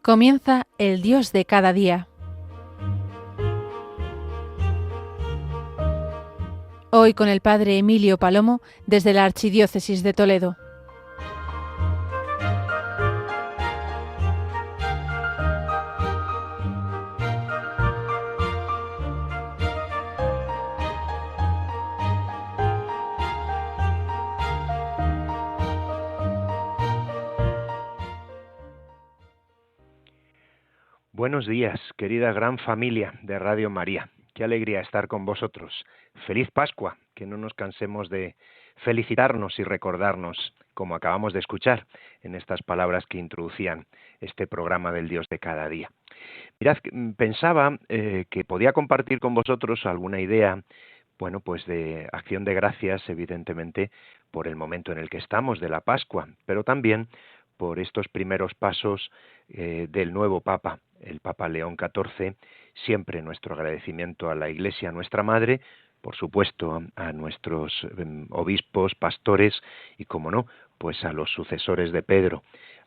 Comienza el Dios de cada día. Hoy con el Padre Emilio Palomo desde la Archidiócesis de Toledo. Buenos días, querida gran familia de Radio María. Qué alegría estar con vosotros. Feliz Pascua, que no nos cansemos de felicitarnos y recordarnos, como acabamos de escuchar en estas palabras que introducían este programa del Dios de cada día. Mirad, pensaba que podía compartir con vosotros alguna idea, bueno, pues de acción de gracias, evidentemente, por el momento en el que estamos de la Pascua, pero también por estos primeros pasos del nuevo Papa, el Papa León XIV, siempre nuestro agradecimiento a la Iglesia, a nuestra Madre, por supuesto a nuestros obispos, pastores y, como no, pues a los sucesores de Pedro,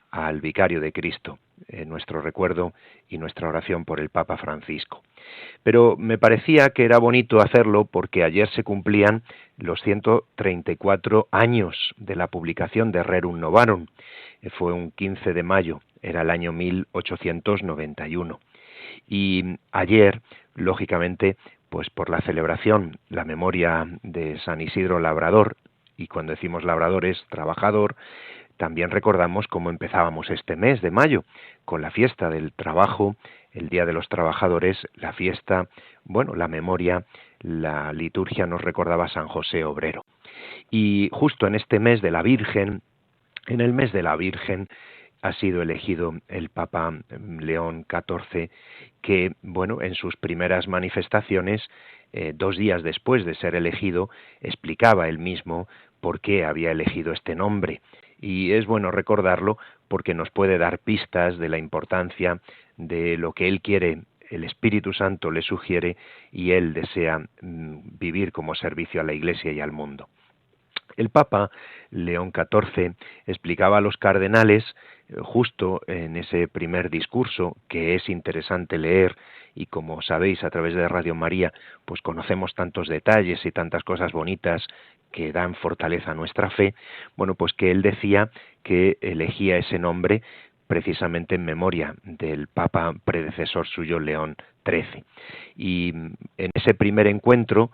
al Vicario de Cristo, nuestro recuerdo y nuestra oración por el Papa Francisco. Pero me parecía que era bonito hacerlo porque ayer se cumplían los 134 años de la publicación de Rerum Novarum. Fue un 15 de mayo, era el año 1891. Y ayer, lógicamente, pues por la celebración, la memoria de San Isidro Labrador, y cuando decimos labrador es trabajador, también recordamos cómo empezábamos este mes de mayo, con la fiesta del trabajo, el Día de los Trabajadores, la fiesta, bueno, la memoria, la liturgia nos recordaba a San José Obrero. Y justo en este mes de la Virgen, en el mes de la Virgen, ha sido elegido el Papa León XIV, que, bueno, en sus primeras manifestaciones, 2 días después de ser elegido, explicaba él mismo por qué había elegido este nombre. Y es bueno recordarlo porque nos puede dar pistas de la importancia de lo que él quiere, el Espíritu Santo le sugiere y él desea vivir como servicio a la Iglesia y al mundo. El Papa León XIV explicaba a los cardenales, justo en ese primer discurso, que es interesante leer, y como sabéis a través de Radio María, pues conocemos tantos detalles y tantas cosas bonitas que dan fortaleza a nuestra fe, bueno, pues que él decía que elegía ese nombre precisamente en memoria del Papa predecesor suyo, León XIII. Y en ese primer encuentro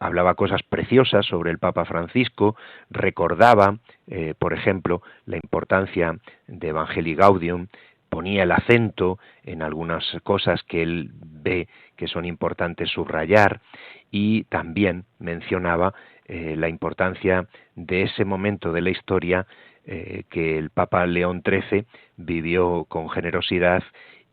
hablaba cosas preciosas sobre el Papa Francisco, recordaba, por ejemplo, la importancia de Evangelii Gaudium, ponía el acento en algunas cosas que él ve que son importantes subrayar y también mencionaba la importancia de ese momento de la historia que el Papa León XIII vivió con generosidad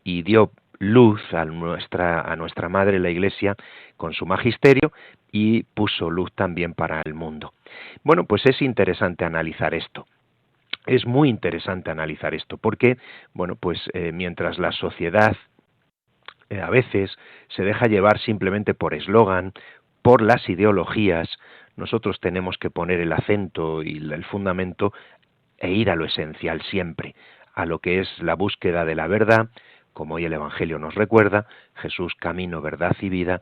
y dio luz a nuestra Madre la Iglesia con su magisterio y puso luz también para el mundo. Bueno, pues es interesante analizar esto. Es muy interesante analizar esto porque, bueno, pues mientras la sociedad a veces se deja llevar simplemente por eslogan, por las ideologías, nosotros tenemos que poner el acento y el fundamento e ir a lo esencial siempre, a lo que es la búsqueda de la verdad, como hoy el Evangelio nos recuerda, Jesús, camino, verdad y vida.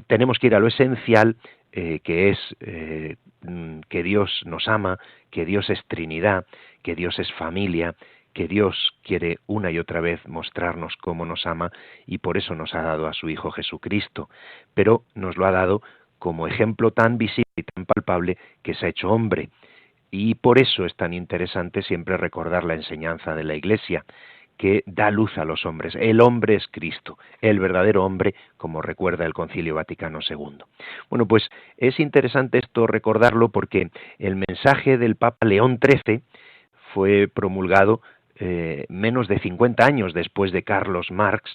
Tenemos que ir a lo esencial, que es que Dios nos ama, que Dios es Trinidad, que Dios es familia, que Dios quiere una y otra vez mostrarnos cómo nos ama y por eso nos ha dado a su Hijo Jesucristo, pero nos lo ha dado como ejemplo tan visible y tan palpable que se ha hecho hombre. Y por eso es tan interesante siempre recordar la enseñanza de la Iglesia, que da luz a los hombres. El hombre es Cristo, el verdadero hombre, como recuerda el Concilio Vaticano II. Bueno, pues es interesante esto recordarlo porque el mensaje del Papa León XIII fue promulgado menos de 50 años después de Carlos Marx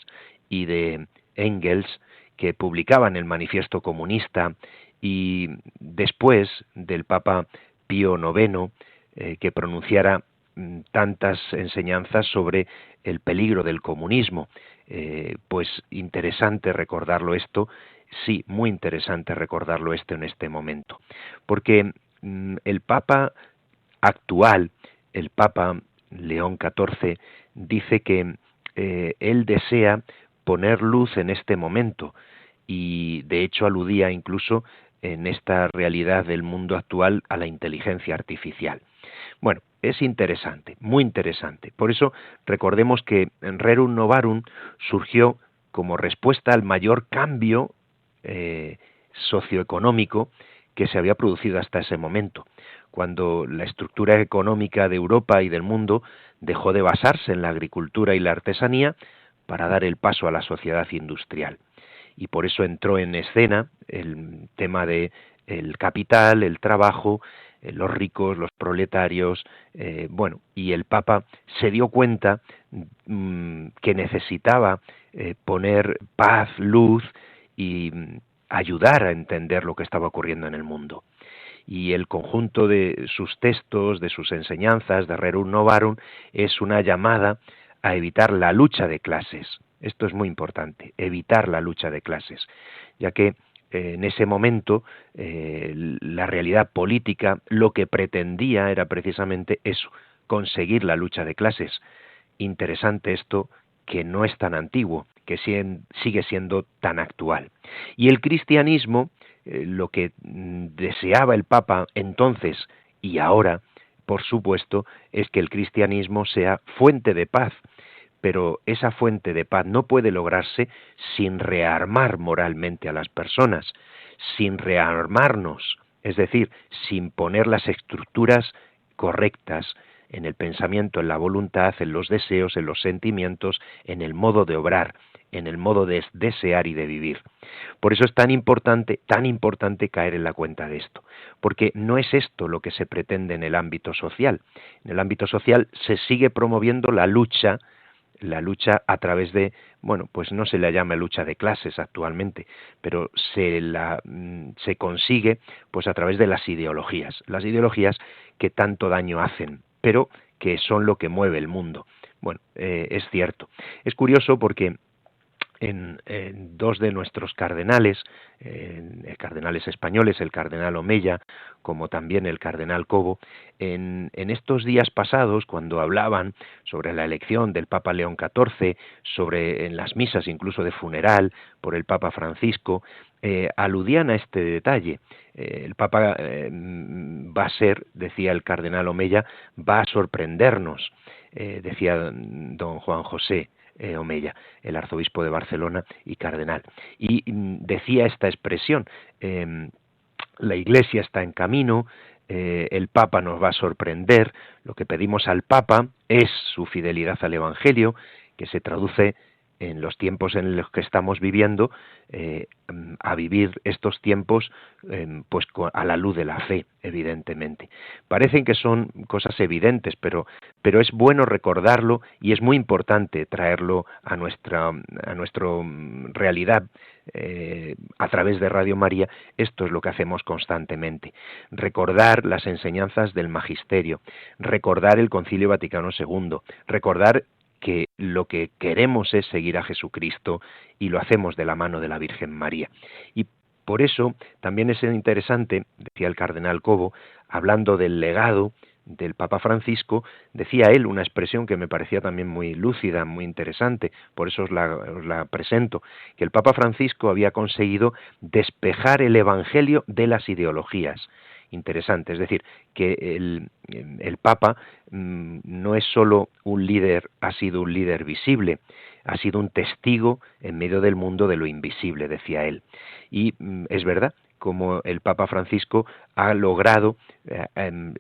y de Engels, que publicaban el Manifiesto Comunista, y después del Papa Pío IX, que pronunciara tantas enseñanzas sobre el peligro del comunismo. Pues interesante recordarlo esto, sí, muy interesante recordarlo esto en este momento, porque el Papa actual, el Papa León XIV, dice que él desea poner luz en este momento y de hecho aludía incluso en esta realidad del mundo actual a la inteligencia artificial. Bueno, es interesante, muy interesante. Por eso recordemos que Rerum Novarum surgió como respuesta al mayor cambio socioeconómico que se había producido hasta ese momento, cuando la estructura económica de Europa y del mundo dejó de basarse en la agricultura y la artesanía para dar el paso a la sociedad industrial. Y por eso entró en escena el tema de el capital, el trabajo, los ricos, los proletarios, y el Papa se dio cuenta que necesitaba poner paz, luz y ayudar a entender lo que estaba ocurriendo en el mundo. Y el conjunto de sus textos, de sus enseñanzas, de Rerum Novarum, es una llamada a evitar la lucha de clases. Esto es muy importante, evitar la lucha de clases, ya que en ese momento la realidad política lo que pretendía era precisamente eso, conseguir la lucha de clases. Interesante esto, que no es tan antiguo, que sigue siendo tan actual. Y el cristianismo, lo que deseaba el Papa entonces y ahora, por supuesto, es que el cristianismo sea fuente de paz, pero esa fuente de paz no puede lograrse sin rearmar moralmente a las personas, sin rearmarnos, es decir, sin poner las estructuras correctas en el pensamiento, en la voluntad, en los deseos, en los sentimientos, en el modo de obrar, en el modo de desear y de vivir. Por eso es tan importante caer en la cuenta de esto, porque no es esto lo que se pretende en el ámbito social. En el ámbito social se sigue promoviendo la lucha a través de, pues no se le llama lucha de clases actualmente, pero se consigue pues a través de las ideologías que tanto daño hacen, pero que son lo que mueve el mundo. Es cierto. Es curioso porque en dos de nuestros cardenales, cardenales españoles, el cardenal Omeya, como también el cardenal Cobo, en estos días pasados, cuando hablaban sobre la elección del Papa León XIV, en las misas incluso de funeral por el Papa Francisco, aludían a este detalle. El Papa va a ser, decía el cardenal Omeya, va a sorprendernos, decía don Juan José Omeya, el arzobispo de Barcelona y cardenal. Y decía esta expresión, la Iglesia está en camino, el Papa nos va a sorprender, lo que pedimos al Papa es su fidelidad al Evangelio, que se traduce en los tiempos en los que estamos viviendo, a vivir estos tiempos pues a la luz de la fe, evidentemente. Parecen que son cosas evidentes, pero es bueno recordarlo y es muy importante traerlo a nuestra realidad a través de Radio María. Esto es lo que hacemos constantemente. Recordar las enseñanzas del Magisterio, recordar el Concilio Vaticano II, recordar que lo que queremos es seguir a Jesucristo y lo hacemos de la mano de la Virgen María. Y por eso también es interesante, decía el cardenal Cobo, hablando del legado del Papa Francisco, decía él una expresión que me parecía también muy lúcida, muy interesante, por eso os la presento, que el Papa Francisco había conseguido despejar el Evangelio de las ideologías. Interesante, es decir, que el Papa no es solo un líder, ha sido un líder visible, ha sido un testigo en medio del mundo de lo invisible, decía él. Y es verdad, como el Papa Francisco ha logrado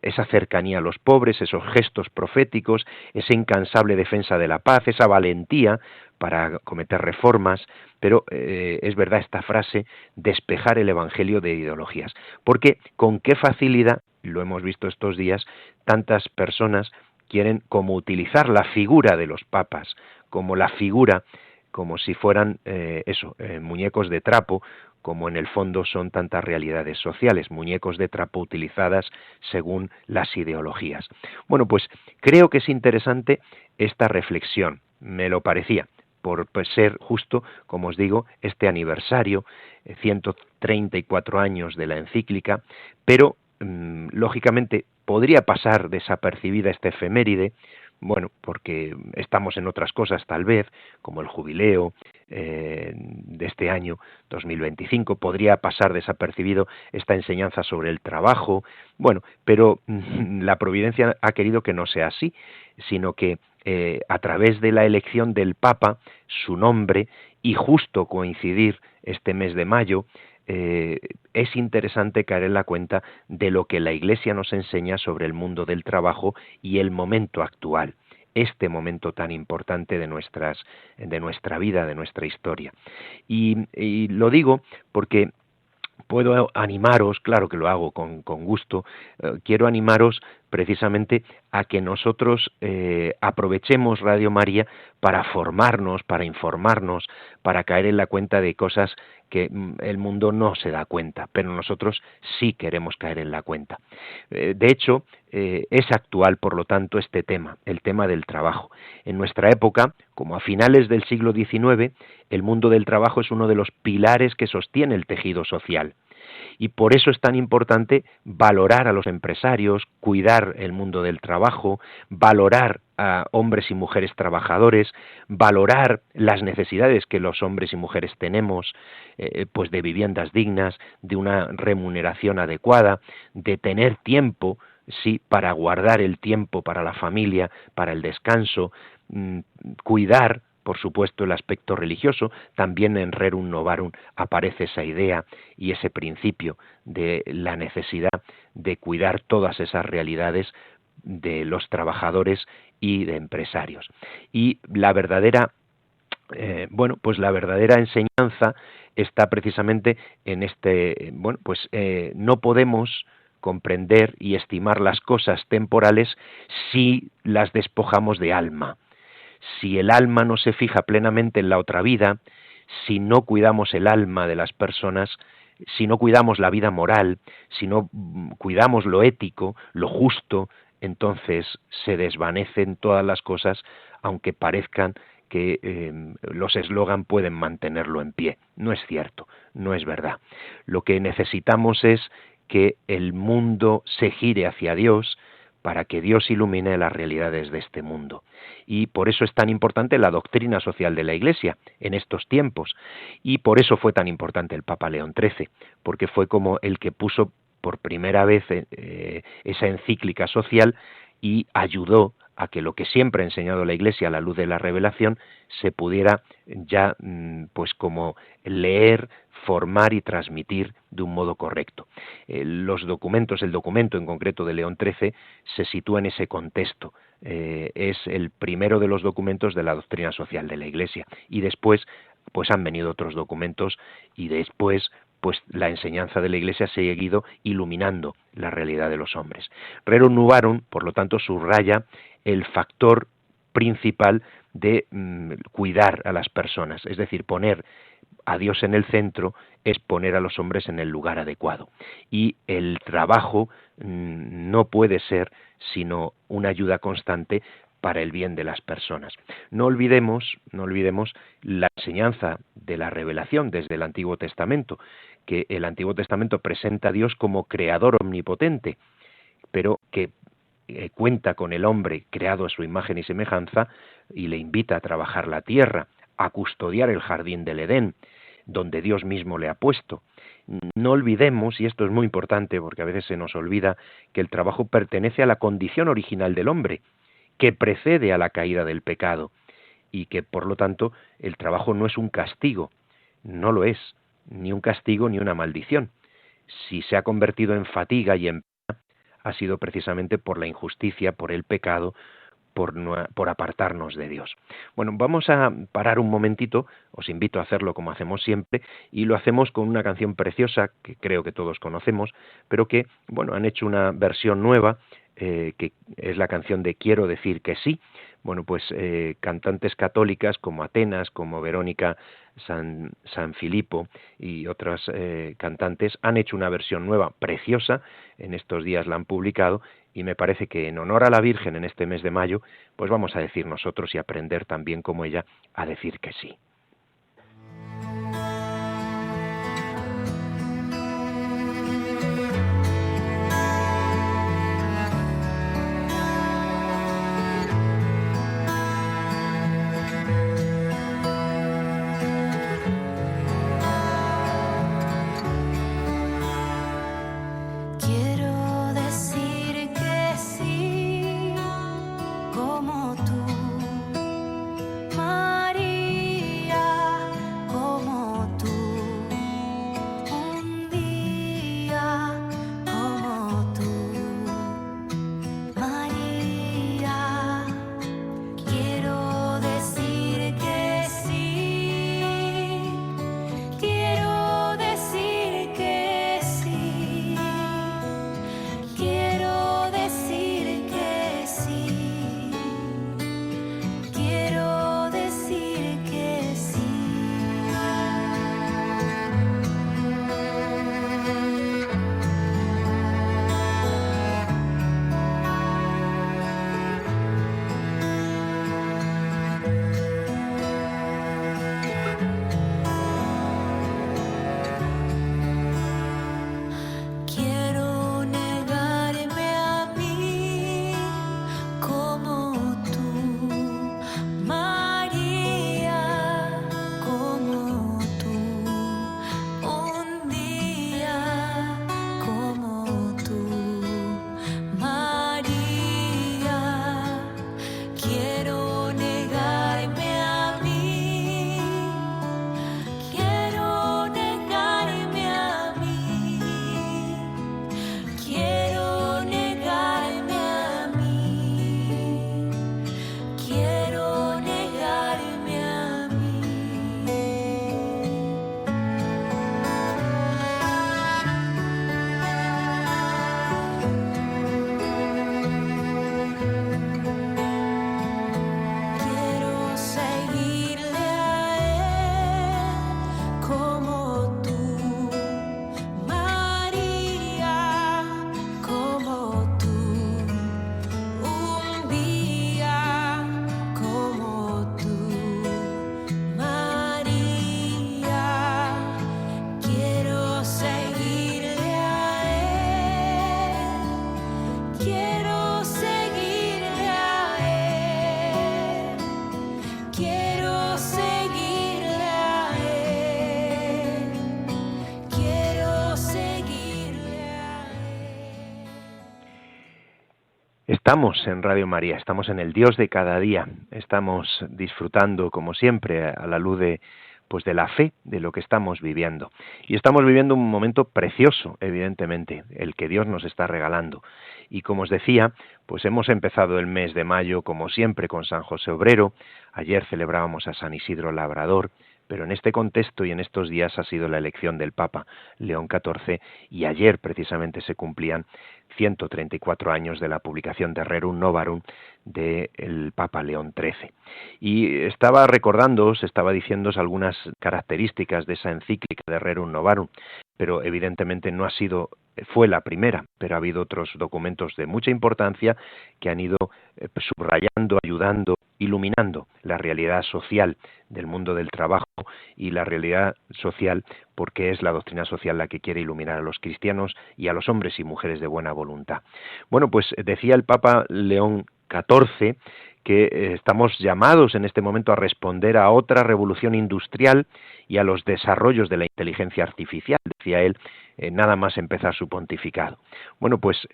esa cercanía a los pobres, esos gestos proféticos, esa incansable defensa de la paz, esa valentía para cometer reformas, pero es verdad esta frase, despejar el Evangelio de ideologías, porque con qué facilidad, lo hemos visto estos días, tantas personas quieren como utilizar la figura de los papas, como la figura, como si fueran muñecos de trapo, como en el fondo son tantas realidades sociales, muñecos de trapo utilizadas según las ideologías. Bueno, pues creo que es interesante esta reflexión, me lo parecía, por ser justo, como os digo, este aniversario, 134 años de la encíclica, pero lógicamente podría pasar desapercibida esta efeméride, Bueno, porque estamos en otras cosas tal vez, como el jubileo de este año 2025, podría pasar desapercibido esta enseñanza sobre el trabajo, bueno, pero la providencia ha querido que no sea así, sino que a través de la elección del Papa, su nombre, y justo coincidir este mes de mayo, es interesante caer en la cuenta de lo que la Iglesia nos enseña sobre el mundo del trabajo y el momento actual, este momento tan importante de nuestra vida, de nuestra historia. Y lo digo porque puedo animaros, claro que lo hago con gusto, quiero animaros precisamente a que nosotros aprovechemos Radio María para formarnos, para informarnos, para caer en la cuenta de cosas que el mundo no se da cuenta, pero nosotros sí queremos caer en la cuenta. De hecho, es actual, por lo tanto, este tema, el tema del trabajo. En nuestra época, como a finales del siglo XIX, el mundo del trabajo es uno de los pilares que sostiene el tejido social. Y por eso es tan importante valorar a los empresarios, cuidar el mundo del trabajo, valorar a hombres y mujeres trabajadores, valorar las necesidades que los hombres y mujeres tenemos, pues de viviendas dignas, de una remuneración adecuada, de tener tiempo, sí, para guardar el tiempo para la familia, para el descanso, cuidar, por supuesto, el aspecto religioso. También en Rerum Novarum aparece esa idea y ese principio de la necesidad de cuidar todas esas realidades de los trabajadores y de empresarios. Y la verdadera la verdadera enseñanza está precisamente en este, no podemos comprender y estimar las cosas temporales si las despojamos de alma. Si el alma no se fija plenamente en la otra vida, si no cuidamos el alma de las personas, si no cuidamos la vida moral, si no cuidamos lo ético, lo justo, entonces se desvanecen todas las cosas, aunque parezcan que los eslogan pueden mantenerlo en pie. No es cierto, no es verdad. Lo que necesitamos es que el mundo se gire hacia Dios, para que Dios ilumine las realidades de este mundo. Y por eso es tan importante la doctrina social de la Iglesia en estos tiempos. Y por eso fue tan importante el Papa León XIII, porque fue como el que puso por primera vez esa encíclica social y ayudó a que lo que siempre ha enseñado la Iglesia a la luz de la revelación se pudiera ya pues como leer, formar y transmitir de un modo correcto. El documento en concreto de León XIII se sitúa en ese contexto. Es el primero de los documentos de la doctrina social de la Iglesia y después pues han venido otros documentos y después pues la enseñanza de la Iglesia ha seguido iluminando la realidad de los hombres. Rerum Novarum, por lo tanto, subraya el factor principal de cuidar a las personas, es decir, poner a Dios en el centro es poner a los hombres en el lugar adecuado. Y el trabajo no puede ser sino una ayuda constante para el bien de las personas. No olvidemos la enseñanza de la revelación desde el Antiguo Testamento, que el Antiguo Testamento presenta a Dios como creador omnipotente, pero que cuenta con el hombre creado a su imagen y semejanza y le invita a trabajar la tierra, a custodiar el jardín del Edén, donde Dios mismo le ha puesto. No olvidemos, y esto es muy importante porque a veces se nos olvida, que el trabajo pertenece a la condición original del hombre, que precede a la caída del pecado, y que por lo tanto el trabajo no es un castigo, no lo es, ni un castigo ni una maldición. Si se ha convertido en fatiga y en pena, ha sido precisamente por la injusticia, por el pecado, por apartarnos de Dios. Bueno, vamos a parar un momentito, os invito a hacerlo como hacemos siempre, y lo hacemos con una canción preciosa que creo que todos conocemos, pero que, bueno, han hecho una versión nueva, que es la canción de Quiero decir que sí. Bueno, pues cantantes católicas como Atenas, como Verónica San Filipo y otras cantantes han hecho una versión nueva, preciosa, en estos días la han publicado, y me parece que en honor a la Virgen en este mes de mayo, pues vamos a decir nosotros y aprender también como ella a decir que sí. Estamos en Radio María, estamos en el Dios de cada día, estamos disfrutando, como siempre, a la luz de la fe, de lo que estamos viviendo. Y estamos viviendo un momento precioso, evidentemente, el que Dios nos está regalando. Y como os decía, pues hemos empezado el mes de mayo, como siempre, con San José Obrero. Ayer celebrábamos a San Isidro Labrador, pero en este contexto y en estos días ha sido la elección del Papa León XIV, y ayer precisamente se cumplían 134 años de la publicación de Rerum Novarum del Papa León XIII. Y estaba recordándoos, estaba diciéndoos algunas características de esa encíclica de Rerum Novarum, pero evidentemente fue la primera, pero ha habido otros documentos de mucha importancia que han ido subrayando, ayudando, iluminando la realidad social del mundo del trabajo y la realidad social, porque es la doctrina social la que quiere iluminar a los cristianos y a los hombres y mujeres de buena voluntad. Bueno, pues decía el Papa León XIV que estamos llamados en este momento a responder a otra revolución industrial y a los desarrollos de la inteligencia artificial, decía él, nada más empezar su pontificado. Bueno, pues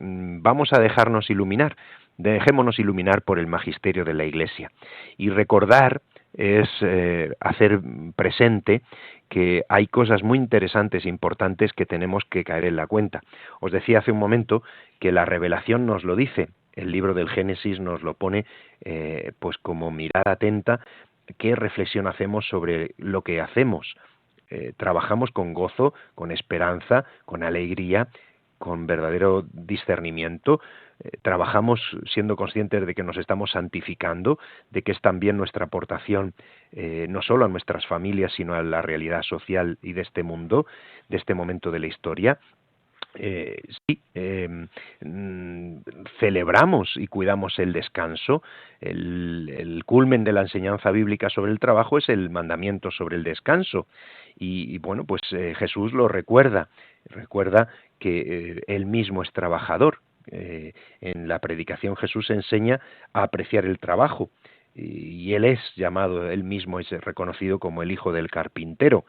vamos a dejarnos iluminar, dejémonos iluminar por el magisterio de la Iglesia. Y recordar es hacer presente que hay cosas muy interesantes e importantes que tenemos que caer en la cuenta. Os decía hace un momento que la revelación nos lo dice. El libro del Génesis nos lo pone pues como mirada atenta, qué reflexión hacemos sobre lo que hacemos. Trabajamos con gozo, con esperanza, con alegría, con verdadero discernimiento, trabajamos siendo conscientes de que nos estamos santificando, de que es también nuestra aportación no solo a nuestras familias, sino a la realidad social y de este mundo, de este momento de la historia. Celebramos y cuidamos el descanso. El culmen de la enseñanza bíblica sobre el trabajo es el mandamiento sobre el descanso. Y bueno, pues Jesús lo recuerda que él mismo es trabajador. En la predicación Jesús enseña a apreciar el trabajo. Y él es llamado, él mismo es reconocido como el hijo del carpintero.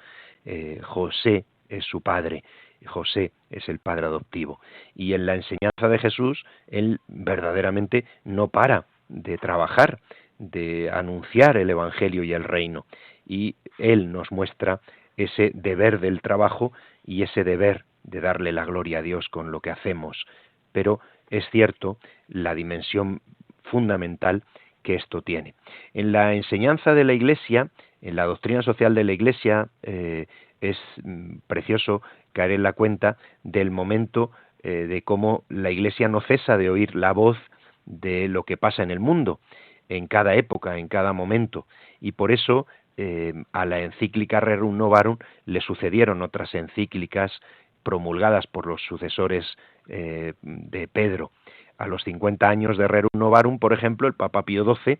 José es su padre. José es el padre adoptivo. Y en la enseñanza de Jesús, él verdaderamente no para de trabajar, de anunciar el Evangelio y el reino. Y él nos muestra ese deber del trabajo y ese deber de darle la gloria a Dios con lo que hacemos. Pero es cierto la dimensión fundamental que esto tiene. En la enseñanza de la Iglesia, en la doctrina social de la Iglesia, es precioso caer en la cuenta del momento de cómo la Iglesia no cesa de oír la voz de lo que pasa en el mundo, en cada época, en cada momento, y por eso a la encíclica Rerum Novarum le sucedieron otras encíclicas promulgadas por los sucesores de Pedro. A los 50 años de Rerum Novarum, por ejemplo, el Papa Pío XII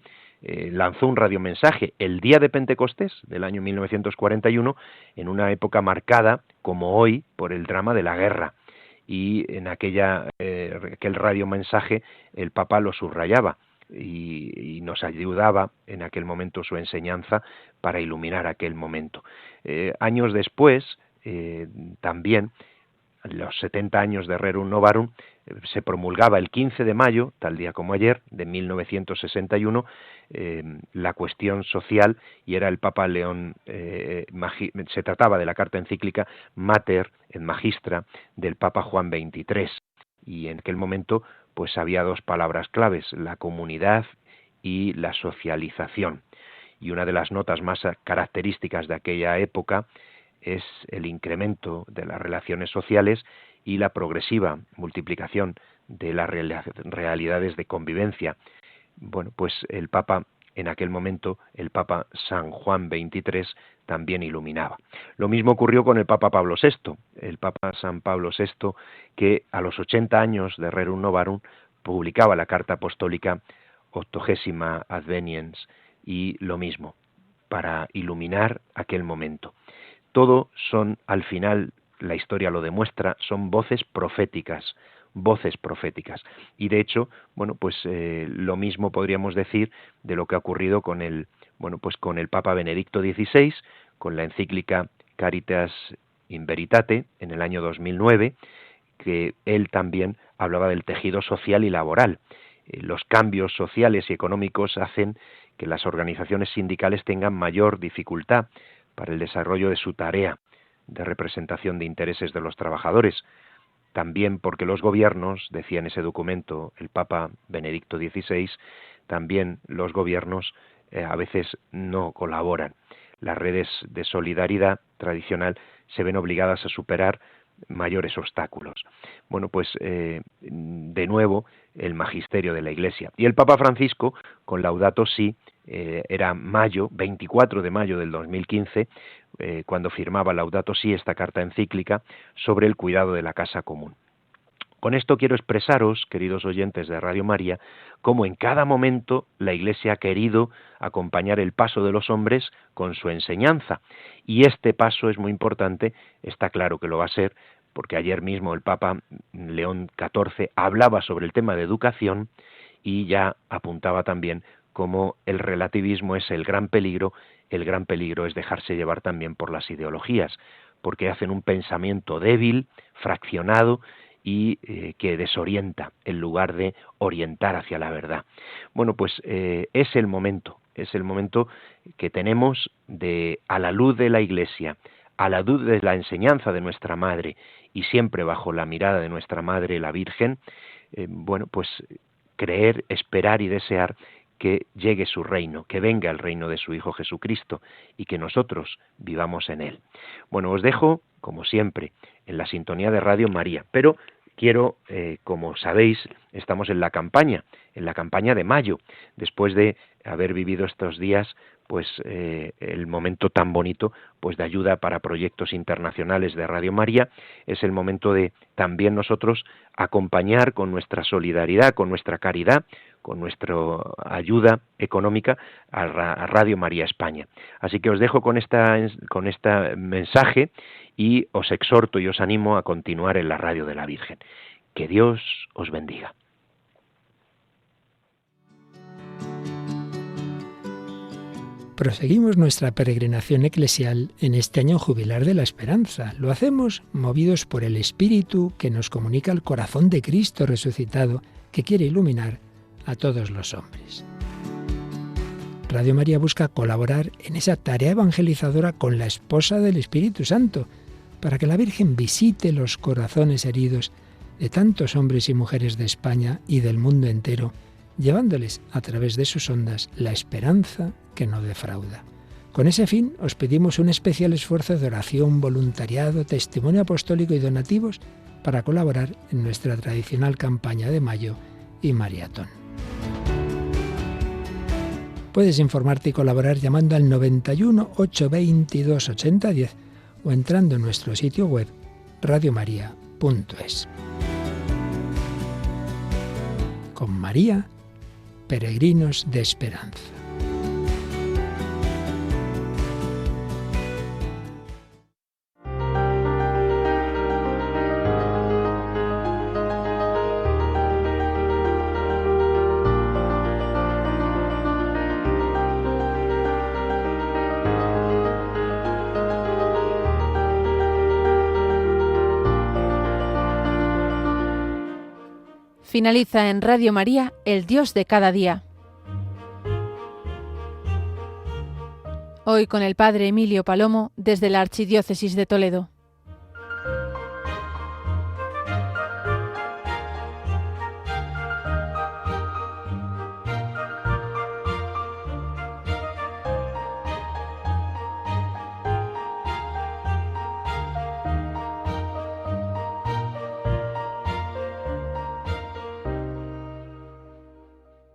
lanzó un radiomensaje el día de Pentecostés del año 1941, en una época marcada, como hoy, por el drama de la guerra. Y en aquel radiomensaje el Papa lo subrayaba y nos ayudaba en aquel momento su enseñanza para iluminar aquel momento. Años después, también, los 70 años de Rerum Novarum, se promulgaba el 15 de mayo, tal día como ayer, de 1961, la cuestión social, y era el Papa León, se trataba de la carta encíclica Mater et Magistra del Papa Juan XXIII, y en aquel momento pues había dos palabras claves, la comunidad y la socialización, y una de las notas más características de aquella época es el incremento de las relaciones sociales y la progresiva multiplicación de las realidades de convivencia. Bueno, pues el Papa, en aquel momento, el Papa San Juan XXIII también iluminaba. Lo mismo ocurrió con el Papa Pablo VI, el Papa San Pablo VI, que a los 80 años de Rerum Novarum publicaba la Carta Apostólica Octogésima Adveniens, y lo mismo, para iluminar aquel momento. Todo son, al final, la historia lo demuestra, son voces proféticas, y de hecho, bueno, pues lo mismo podríamos decir de lo que ha ocurrido con el Papa Benedicto XVI, con la encíclica Caritas in Veritate en el año 2009, que él también hablaba del tejido social y laboral. Los cambios sociales y económicos hacen que las organizaciones sindicales tengan mayor dificultad para el desarrollo de su tarea de representación de intereses de los trabajadores. También porque los gobiernos, decía en ese documento el Papa Benedicto XVI, también los gobiernos a veces no colaboran. Las redes de solidaridad tradicional se ven obligadas a superar mayores obstáculos. Bueno, pues de nuevo el magisterio de la Iglesia. Y el Papa Francisco, con Laudato Si, era 24 de mayo del 2015, cuando firmaba Laudato Si, esta carta encíclica sobre el cuidado de la casa común. Con esto quiero expresaros, queridos oyentes de Radio María, cómo en cada momento la Iglesia ha querido acompañar el paso de los hombres con su enseñanza. Y este paso es muy importante, está claro que lo va a ser, porque ayer mismo el Papa León XIV hablaba sobre el tema de educación y ya apuntaba también cómo el relativismo es el gran peligro es dejarse llevar también por las ideologías, porque hacen un pensamiento débil, fraccionado, y que desorienta en lugar de orientar hacia la verdad. Bueno, pues es el momento que tenemos de, a la luz de la Iglesia, a la luz de la enseñanza de nuestra Madre y siempre bajo la mirada de nuestra Madre, la Virgen, pues creer, esperar y desear que llegue su reino, que venga el reino de su Hijo Jesucristo y que nosotros vivamos en él. Bueno, os dejo, como siempre, en la sintonía de Radio María, pero quiero, como sabéis, estamos en la campaña de mayo, después de haber vivido estos días, pues el momento tan bonito, pues de ayuda para proyectos internacionales de Radio María, es el momento de también nosotros acompañar con nuestra solidaridad, con nuestra caridad, con nuestra ayuda económica a Radio María España. Así que os dejo con este mensaje y os exhorto y os animo a continuar en la radio de la Virgen. Que Dios os bendiga. Proseguimos nuestra peregrinación eclesial en este año jubilar de la esperanza. Lo hacemos movidos por el Espíritu que nos comunica el corazón de Cristo resucitado, que quiere iluminar a todos los hombres. Radio María busca colaborar en esa tarea evangelizadora con la esposa del Espíritu Santo, para que la Virgen visite los corazones heridos de tantos hombres y mujeres de España y del mundo entero, llevándoles a través de sus ondas la esperanza que no defrauda. Con ese fin os pedimos un especial esfuerzo de oración, voluntariado, testimonio apostólico y donativos para colaborar en nuestra tradicional campaña de mayo y maratón. Puedes informarte y colaborar llamando al 91 822 8010 o entrando en nuestro sitio web radiomaria.es. Con María, peregrinos de esperanza. Finaliza en Radio María, El Dios de cada día. Hoy con el Padre Emilio Palomo desde la Archidiócesis de Toledo.